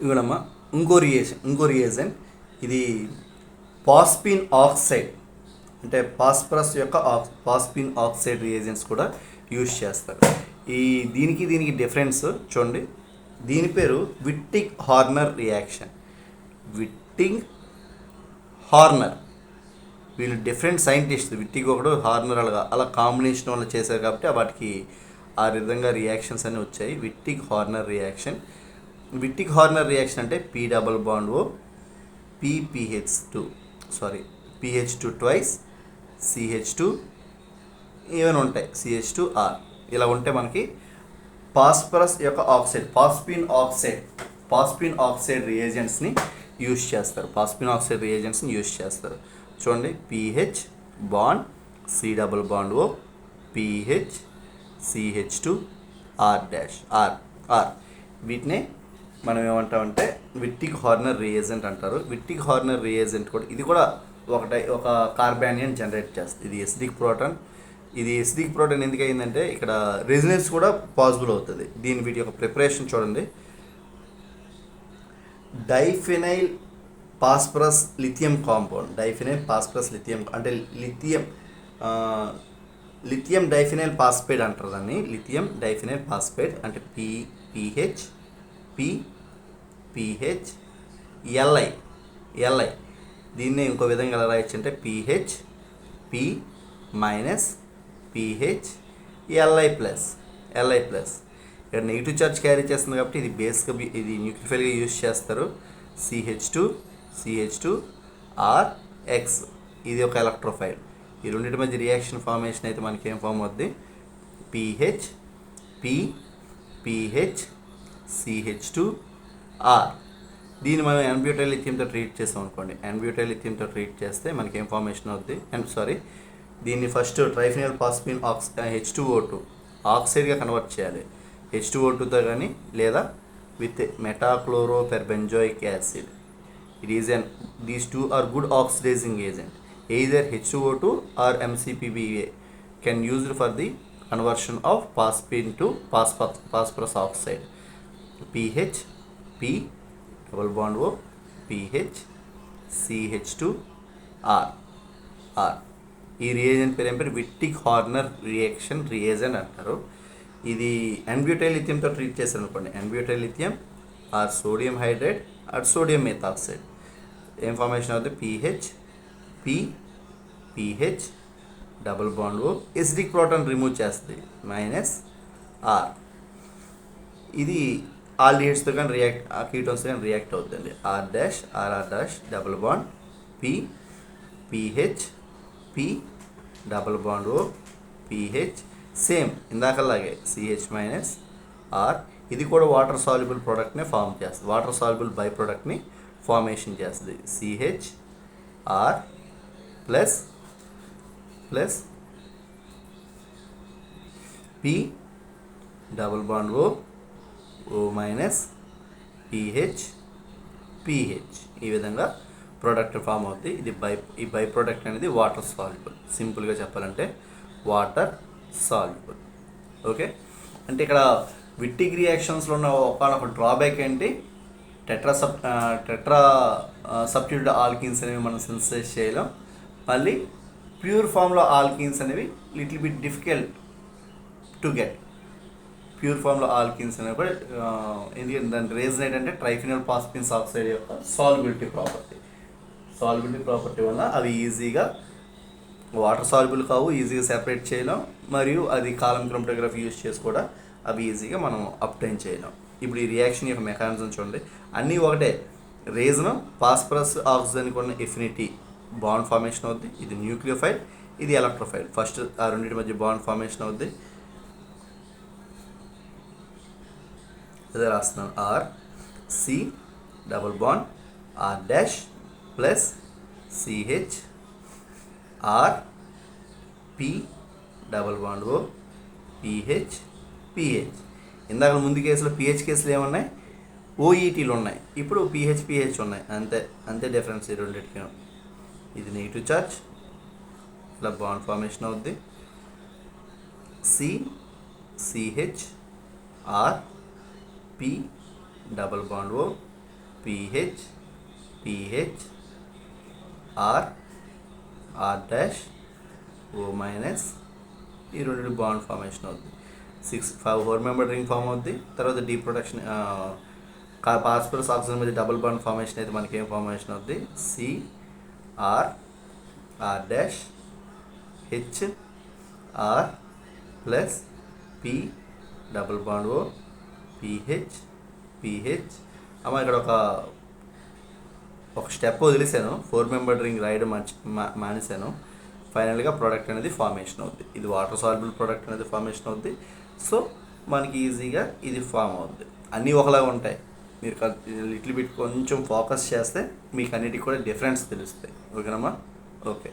ఇవిడమ్మా ఇంకో రియేజెంట్ ఇది పాస్పిన్ ఆక్సైడ్, అంటే పాస్పరస్ యొక్క పాస్పిన్ ఆక్సైడ్ రియేజెంట్స్ కూడా యూజ్ చేస్తారు. దీనికి డిఫరెన్స్ చూడండి. దీని పేరు విట్టిగ్ హార్నర్ రియాక్షన్. విట్టిగ్ హార్నర్ వీళ్ళు డిఫరెంట్ సైంటిస్ట్. విట్టిగ్ ఒకడు, హార్నర్ అలా కాంబినేషన్ వల్ల చేశారు కాబట్టి వాటికి ఆ విధంగా రియాక్షన్స్ అన్నీ వచ్చాయి. విట్టిగ్ హార్నర్ రియాక్షన్ అంటే P double bond O PH2 twice CH2 ఏమైనా ఉంటాయి CH2R ఇలా ఉంటే మనకి పాస్పరస్ యొక్క ఆక్సైడ్ పాస్పిన్ ఆక్సైడ్ రియేజెంట్స్ని యూజ్ చేస్తారు. చూడండి, PH bond C double bond O PH CH2 R'. వీటినే మనం ఏమంటామంటే విట్టిగ్ హార్నర్ రియేజెంట్ అంటారు. విట్టిగ్ హార్నర్ రియేజెంట్ కూడా ఇది కూడా ఒక కార్బానియన్ జనరేట్ చేస్తుంది. ఇది ఎసిడిక్ ప్రోటాన్ ఎందుకు అయిందంటే ఇక్కడ రెజినెన్స్ కూడా పాసిబుల్ అవుతుంది. వీటి యొక్క ప్రిపరేషన్ చూడండి. డైఫెనైల్ పాస్పరస్ లిథియం కాంపౌండ్. అంటే లిథియం డైఫెనైల్ పాస్పేట్ అంటారు దాన్ని. లిథియం డైఫెనైల్ పాస్పేట్ అంటే PH Li. దీన్ని ఇంకో విధంగా ఎలా రాయొచ్చు అంటే PH P minus PH Li plus. ఇక్కడ నెగిటివ్ చార్జ్ క్యారీ చేస్తుంది కాబట్టి ఇది బేస్గా ఇది న్యూక్లియోఫైల్గా యూజ్ చేస్తారు. CH2 RX ఇది ఒక ఎలక్ట్రోఫైల్. ఈ రెండింటి మధ్య రియాక్షన్ ఫార్మేషన్ అయితే మనకి ఏం ఫామ్ అవుద్ది? PH CH2R. దీన్ని మనం ఎన్బ్యూటైల్ లిథియంతో ట్రీట్ చేస్తాం అనుకోండి. ఎన్బ్యూటైల్ ట్రీట్ చేస్తే మనకి ఏం ఫార్మేషన్ అవుద్ది? దీన్ని ఫస్ట్ ట్రైఫినల్ పాస్పిన్ H2O2 ఆక్సైడ్గా కన్వర్ట్ చేయాలి. H2O2తో కానీ లేదా with metachloroperbenzoic acid. These two are good oxidizing agent. Either H2O2 or MCPBA can used for the conversion of paspin to phosphorus oxide. PH P double bond O PH CH2R. ఈ reagent పేరు ఏం పేరు? విట్టిగ్ Horner reagent అంటారు. ఇది ఎన్బ్యూటైల్ లిథియంతో treat చేశారు అనుకోండి. N butyl lithium or sodium hydride or sodium methoxide. ఏం formation అవుతుంది? PH double bond O acidic proton remove చేస్తుంది మైనస్ R. ఇది ఆల్డిహైడ్స్తో కానీ కీటోన్స్తో కానీ రియాక్ట్ అవుతుంది. R' double bond PH P double bond O PH same ఇందాకలాగే CH మైనస్ R. ఇది కూడా వాటర్ సాల్యుబుల్ ప్రోడక్ట్ని ఫామ్ చేస్తుంది. వాటర్ సాల్యుబుల్ బై ప్రోడక్ట్ని ఫార్మేషన్ చేస్తుంది. CHR plus P double bond O minus PH ఈ విధంగా ప్రోడక్ట్ ఫామ్ అవుతుంది. ఈ బై ప్రోడక్ట్ అనేది వాటర్ సాల్యుబుల్. సింపుల్గా చెప్పాలంటే వాటర్ సాల్యుబుల్. ఓకే, అంటే ఇక్కడ విట్టిగ్ రియాక్షన్స్లో ఉన్న ఒక డ్రాబ్యాక్ ఏంటి? టెట్రా సబ్స్టిట్యూటెడ్ ఆల్కీన్స్ అనేవి మనం సింథసైజ్ చేయలేం. మళ్ళీ ప్యూర్ ఫామ్లో ఆల్కీన్స్ అనేవి little bit difficult to get. Pure ఫామ్లో ఆల్కీన్స్ అనేవి కూడా ఎందుకంటే దాని రీజన్ ఏంటంటే ట్రైఫినల్ పాస్పిన్స్ ఆక్సైడ్ యొక్క సాల్యుబిలిటీ ప్రాపర్టీ వల్ల అవి ఈజీగా వాటర్ సాల్యుబుల్ కావు, ఈజీగా సెపరేట్ చేయలేం. మరియు అది కాలం క్రోమటోగ్రఫీ యూజ్ చేసి కూడా అవి ఈజీగా మనం అప్టైన్ చేయలేం. ఇప్పుడు ఈ రియాక్షన్ యొక్క మెకానిజం చూడండి. అన్నీ ఒకటే. రీజన్ ఫాస్ఫరస్ ఆక్సిజన్కి ఉన్న ఎఫినిటీ బాండ్ ఫార్మేషన్ అవుద్ది. ఇది న్యూక్లియోఫైల్, ఇది ఎలక్ట్రోఫైల్. ఫస్ట్ ఆ రెండింటి మధ్య బాండ్ ఫార్మేషన్ అవుద్ది. అదే రాస్తున్నాను. RC double bond R' plus CH RP double bond O PH. ఇందాక ముందు కేసులో PH కేసులు ఏమున్నాయి? OETలు ఉన్నాయి. ఇప్పుడు PH ఉన్నాయి. అంతే డిఫరెన్స్ ఈ రెండింటికి. ఇది నెగిటివ్ చార్జ్, ఇలా బాండ్ ఫార్మేషన్ అవుద్ది. CH RP double bond O PH PH R R dash O minus ఈ రెండు బాండ్ ఫార్మేషన్ అవుద్ది. 4 మెంబర్ రింగ్ ఫామ్ అవుద్ది. తర్వాత డీ ప్రొడక్షన్ ఫాస్ఫరస్ ఆక్సిజన్ మీద డబుల్ బాండ్ ఫార్మేషన్ అయితే మనకి ఏం ఫార్మేషన్ అవుద్ది? CR are dash H R plus P double bond oh pH pH. అమ్మ ఇక్కడ ఒక స్టెప్ వదిలేసాను, 4 మెంబర్ రింగ్ రాయడం మానేశాను. ఫైనల్గా ప్రోడక్ట్ అనేది ఫార్మేషన్ అవుద్ది. ఇది వాటర్ సాల్యుబుల్ ప్రోడక్ట్ అనేది ఫార్మేషన్ అవుద్ది. సో మనకి ఈజీగా ఇది ఫామ్ అవుద్ది. అన్నీ ఒకలాగా ఉంటాయి. మీరు లిటిల్ బిట్ కొంచెం ఫోకస్ చేస్తే మీకు అన్నిటికి కూడా డిఫరెన్స్ తెలుస్తాయి. ఓకేనమ్మా? ఓకే.